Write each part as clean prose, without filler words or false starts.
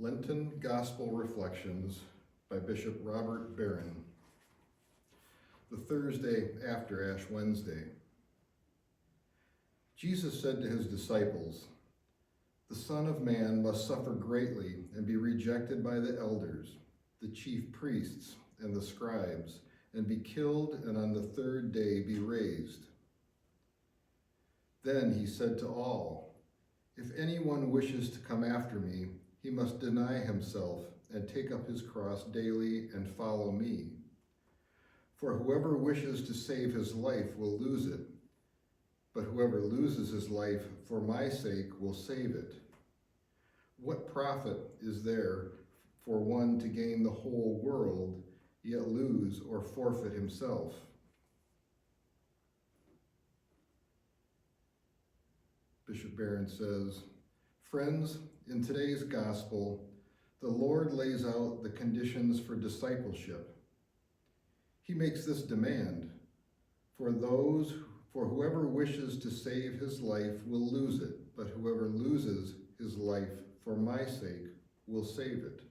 Lenten Gospel Reflections by Bishop Robert Barron. The Thursday after Ash Wednesday. Jesus said to his disciples, "The Son of Man must suffer greatly and be rejected by the elders, the chief priests, and the scribes, and be killed, and on the third day be raised." Then he said to all, "If anyone wishes to come after me, he must deny himself and take up his cross daily and follow me. For whoever wishes to save his life will lose it, but whoever loses his life for my sake will save it. What profit is there for one to gain the whole world, yet lose or forfeit himself?" Bishop Barron says, "Friends, in today's gospel, the Lord lays out the conditions for discipleship. He makes this demand, for whoever wishes to save his life will lose it, but whoever loses his life for my sake will save it."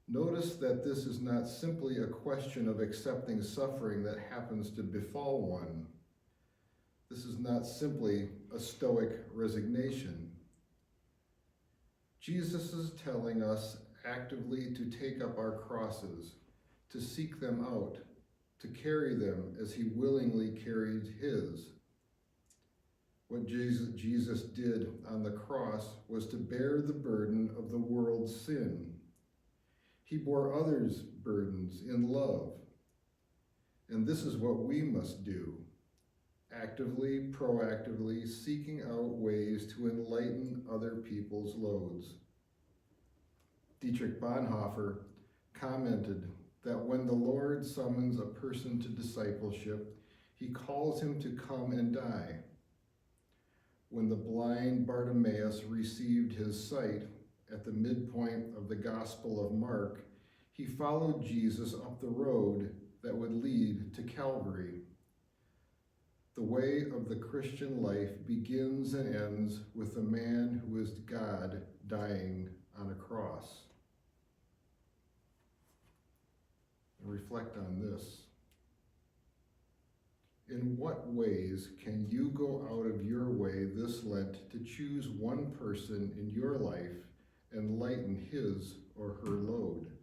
Notice that this is not simply a question of accepting suffering that happens to befall one. This is not simply a stoic resignation. Jesus is telling us actively to take up our crosses, to seek them out, to carry them as he willingly carried his. What Jesus did on the cross was to bear the burden of the world's sin. He bore others' burdens in love. And this is what we must do, actively, proactively seeking out ways to enlighten other people's loads. Dietrich Bonhoeffer commented that when the Lord summons a person to discipleship, he calls him to come and die. When the blind Bartimaeus received his sight at the midpoint of the Gospel of Mark, he followed Jesus up the road that would lead to Calvary. The way of the Christian life begins and ends with the man who is God dying on a cross. Reflect on this. In what ways can you go out of your way this Lent to choose one person in your life and lighten his or her load?